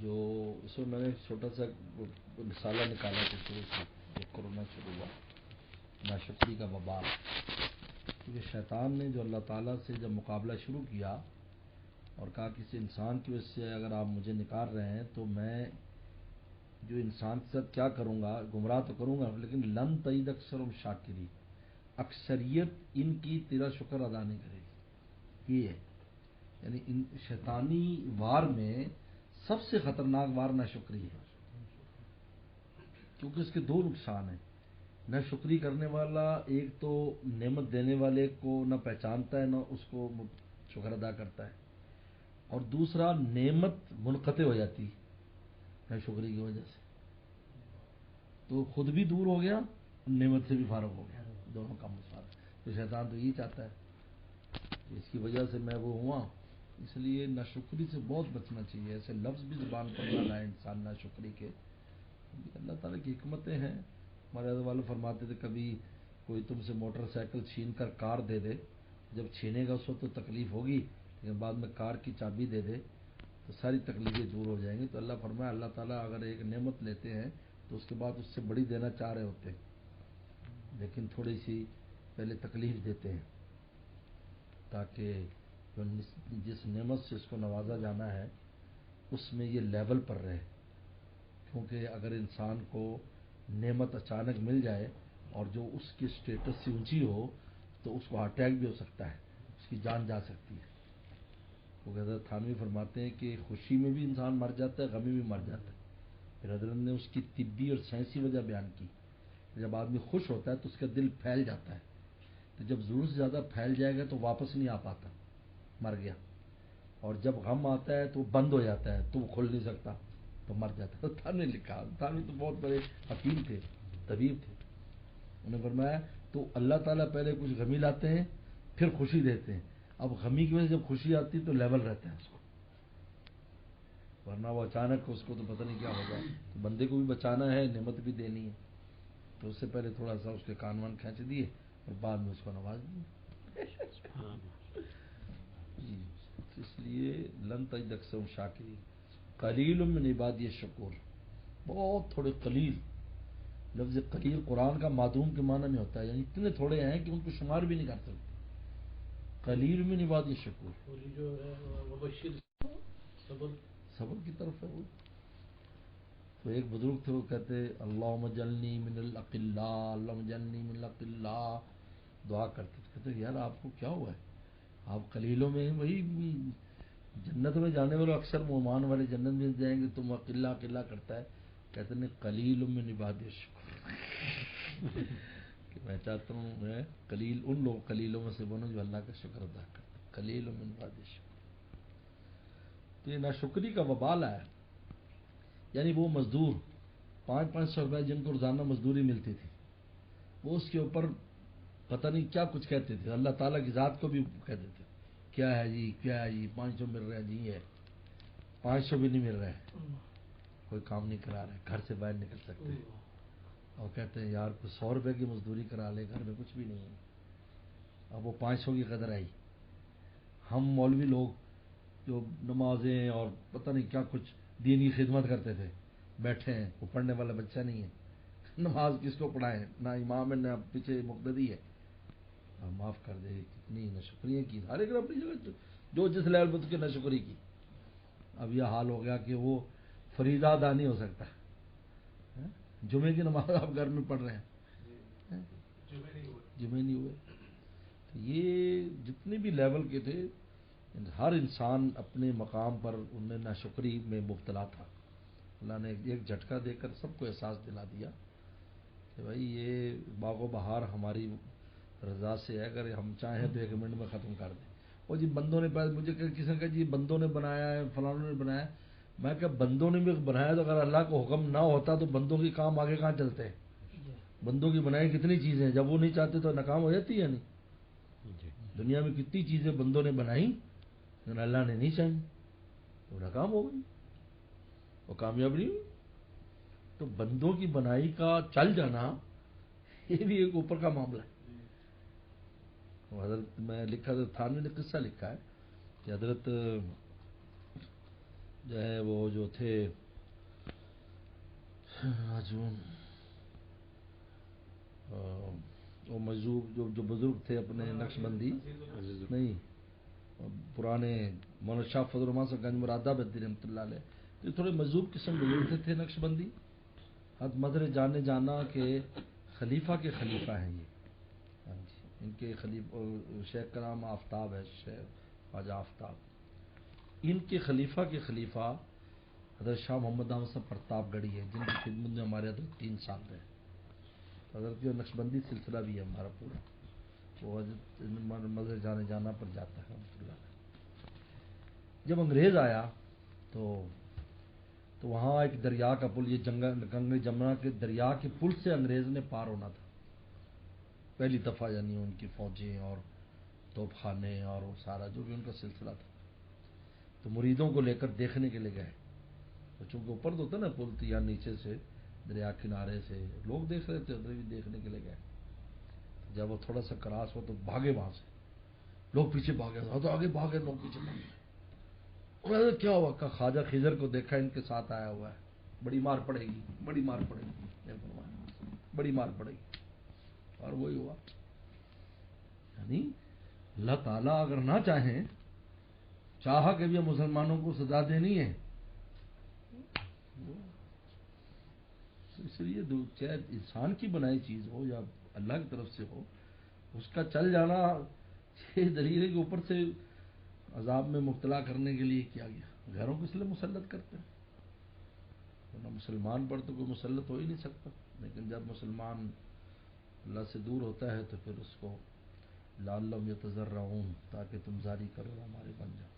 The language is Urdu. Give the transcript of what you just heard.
جو اس میں میں نے چھوٹا سا رسالہ نکالا تھا شروع سے جب کورونا شروع ہوا، ناشکری کا وبال. کیونکہ شیطان نے جو اللہ تعالیٰ سے جب مقابلہ شروع کیا اور کہا کسی انسان کی وجہ سے اگر آپ مجھے نکال رہے ہیں تو میں جو انسان کے ساتھ کیا کروں گا، گمراہ تو کروں گا، لیکن لن تعید اکثرهم شاکری، اکثریت ان کی تیرا شکر ادا نہیں کرے گی. یہ ہے یعنی ان شیطانی وار میں سب سے خطرناک وار ناشکری ہے، کیونکہ اس کے دو نقصان ہیں. ناشکری کرنے والا ایک تو نعمت دینے والے کو نہ پہچانتا ہے نہ اس کو شکر ادا کرتا ہے، اور دوسرا نعمت منقطع ہو جاتی ہے ناشکری کی وجہ سے، تو خود بھی دور ہو گیا، نعمت سے بھی فارغ ہو گیا، دونوں کا مسافر. تو شیطان تو یہی چاہتا ہے، اس کی وجہ سے میں وہ ہوا. اس لیے ناشکری سے بہت بچنا چاہیے. ایسے لفظ بھی زبان پر نہ لائے انسان ناشکری کے. اللہ تعالیٰ کی حکمتیں ہیں. ہمارے حضرت والے فرماتے تھے کبھی کوئی تم سے موٹر سائیکل چھین کر کار دے دے، جب چھینے گا اس وقت تو تکلیف ہوگی، لیکن بعد میں کار کی چابی دے دے تو ساری تکلیفیں دور ہو جائیں گی. تو اللہ فرمایا اللہ تعالیٰ اگر ایک نعمت لیتے ہیں تو اس کے بعد اس سے بڑی دینا چاہ رہے ہوتے ہیں، لیکن تھوڑی سی پہلے تکلیف دیتے ہیں تاکہ جس نعمت سے اس کو نوازا جانا ہے اس میں یہ لیول پر رہے. کیونکہ اگر انسان کو نعمت اچانک مل جائے اور جو اس کی سٹیٹس سے اونچی ہو تو اس کو ہارٹ اٹیک بھی ہو سکتا ہے، اس کی جان جا سکتی ہے. کیونکہ حضرت تھانوی فرماتے ہیں کہ خوشی میں بھی انسان مر جاتا ہے، غمی بھی مر جاتا ہے. پھر حضرت نے اس کی طبی اور سائنسی وجہ بیان کی. جب آدمی خوش ہوتا ہے تو اس کا دل پھیل جاتا ہے، تو جب ضرورت سے زیادہ پھیل جائے گا تو واپس نہیں آ پاتا، مر گیا. اور جب غم آتا ہے تو وہ بند ہو جاتا ہے تو وہ کھل نہیں سکتا تو مر جاتا ہے. تھانوی نے لکھا، تھانوی تو بہت بڑے حکیم تھے، طبیب تھے. انہوں نے فرمایا تو اللہ تعالیٰ پہلے کچھ غمی لاتے ہیں پھر خوشی دیتے ہیں. اب غمی کی وجہ سے جب خوشی آتی تو لیول رہتا ہے اس کو، ورنہ وہ اچانک اس کو تو پتہ نہیں کیا ہو جائے. تو بندے کو بھی بچانا ہے، نعمت بھی دینی ہے، تو اس سے پہلے تھوڑا سا اس کے کان وان کھینچ دیے اور بعد میں اس کو نواز دیے. جی اس لیے لن تجد اکثرهم شاکرین قلیل من عبادی الشکور. بہت تھوڑے قلیل، لفظ قلیل قرآن کا معدوم کے معنی میں ہوتا ہے، یعنی اتنے تھوڑے ہیں کہ ان کو شمار بھی نہیں کر سکتے. قلیل من عبادی الشکور. اور یہ جو ہے مبشر صبر کی طرف ہے. وہ تو ایک بزرگ تھے، وہ کہتے اللہم اجعلنی من الاقلاء، اللہم اجعلنی من الاقلاء، دعا کرتے تھے. کہتے یار آپ کو کیا ہوا ہے، آپ قلیلوں میں وہی جنت میں جانے والے اکثر مہمان والے جنت میں جائیں گے، تم اقلا اقلا کرتا ہے. کہتے ہیں قلیل من عبادی الشکور کہ میں چاہتا ہوں میں قلیل ان لوگ قلیلوں میں سے بنوں جو اللہ کا شکر ادا کرتے. قلیل من عبادی الشکور. تو یہ ناشکری کا وبال ہے. یعنی وہ مزدور 500 روپے جن کو روزانہ مزدوری ملتی تھی، وہ اس کے اوپر پتہ نہیں کیا کچھ کہتے تھے، اللہ تعالیٰ کی ذات کو بھی کہتے تھے کیا ہے جی کیا ہے جی 500 مل رہا ہے جی، ہے 500 بھی نہیں مل رہا ہے، کوئی کام نہیں کرا رہے، گھر سے باہر نکل سکتے ہیں. اور کہتے ہیں یار کوئی 100 روپے کی مزدوری کرا لے، گھر میں کچھ بھی نہیں ہے. اب وہ 500 کی قدر آئی. ہم مولوی لوگ جو نمازیں اور پتہ نہیں کیا کچھ دینی خدمت کرتے تھے بیٹھے ہیں، وہ پڑھنے والا بچہ نہیں ہے، نماز کس کو پڑھائیں، نہ امام ہے نہ پیچھے مقتدی ہے. معاف کر دے کتنی ناشکریاں کی ہر ایک اپنی جگہ، جو جس لیول پر اس کی ناشکری کی. اب یہ حال ہو گیا کہ وہ فریضہ ادا نہیں ہو سکتا. جمعے کی نماز آپ گھر میں پڑھ رہے ہیں، جمعے نہیں ہوئے. تو یہ جتنے بھی لیول کے تھے ہر انسان اپنے مقام پر انہیں ناشکری میں مبتلا تھا. اللہ نے ایک جھٹکا دے کر سب کو احساس دلا دیا کہ بھائی یہ باغ و بہار ہماری رضا سے ہے، اگر ہم چاہیں تو 1 منٹ میں ختم کر دیں. اور جی بندوں نے مجھے کسی نے کہا جی بندوں نے بنایا ہے، فلانوں نے بنایا. میں کہ بندوں نے بھی بنایا تو اگر اللہ کو حکم نہ ہوتا تو بندوں کے کام آگے کہاں چلتے ہیں. بندوں کی بنائی کتنی چیزیں ہیں، جب وہ نہیں چاہتے تو ناکام ہو جاتی ہے. نہیں دنیا میں کتنی چیزیں بندوں نے بنائی لیکن اللہ نے نہیں چاہی تو ناکام ہو گئی، وہ کامیاب نہیں ہوئی. تو بندوں کی بنائی کا چل جانا یہ بھی ایک اوپر کا معاملہ ہے. حضرت میں لکھا تھا، تھانوی نے قصہ لکھا ہے کہ حضرت جو ہے وہ جو تھے وہ مجذوب جو بزرگ تھے اپنے نقش بندی نہیں پرانے مولانا شاہ فضل الرحمان سے گنج مرادہ بدی رحمۃ اللہ علیہ، تو تھوڑے مجذوب قسم بزرگ تھے نقش بندی، حد مدر جانے جانا کہ خلیفہ کے خلیفہ ہیں یہ، ہاں جی ان کے خلیفہ شیخ کا نام آفتاب ہے، شیخ خواجہ آفتاب، ان کے خلیفہ کے خلیفہ حضرت شاہ محمد احمد صاحب پرتاپ گڑھی ہے، جن کی خدمت میں ہمارے حضرت 3 سال رہے، حضرت جو نقشبندی سلسلہ بھی ہے ہمارا پورا، وہ حضرت مدر جانے جانا پر جاتا ہے رحمۃ اللہ علیہ۔ جب انگریز آیا تو وہاں ایک دریا کا پل، یہ گنگا جمنا کے دریا کے پل سے انگریز نے پار ہونا تھا پہلی دفعہ، یعنی ان کی فوجیں اور توپ خانے اور وہ سارا جو بھی ان کا سلسلہ تھا، تو مریدوں کو لے کر دیکھنے کے لیے گئے، تو چونکہ اوپر تو ہوتا نا پل تھی یا نیچے سے دریا کنارے سے لوگ دیکھ رہے تھے، ادھر بھی دیکھنے کے لیے گئے، جب وہ تھوڑا سا کراس ہوا تو بھاگے وہاں سے، لوگ پیچھے بھاگے، تو آگے بھاگے، لوگ پیچھے بھاگے، کیا ہوا؟ کہ خواجہ خضر کو دیکھا ان کے ساتھ آیا ہوا ہے، بڑی مار پڑے گی، بڑی مار پڑے گی، بڑی مار پڑے گی، اور وہی ہوا۔ یعنی اللہ تعالیٰ اگر نہ چاہیں، چاہا کہ بھی مسلمانوں کو سزا دینی ہے، اس لیے چاہے انسان کی بنائی چیز ہو یا اللہ کی طرف سے ہو، اس کا چل جانا یہ دلیل ہے کہ اوپر سے عذاب میں مبتلا کرنے کے لیے کیا گیا، غیروں کو اس لیے مسلط کرتے ہیں، ورنہ مسلمان پر تو کوئی مسلط ہو ہی نہیں سکتا، لیکن جب مسلمان اللہ سے دور ہوتا ہے تو پھر اس کو لعلہم یتضرعون، تاکہ تم زاری کرو ہمارے بن جاؤ۔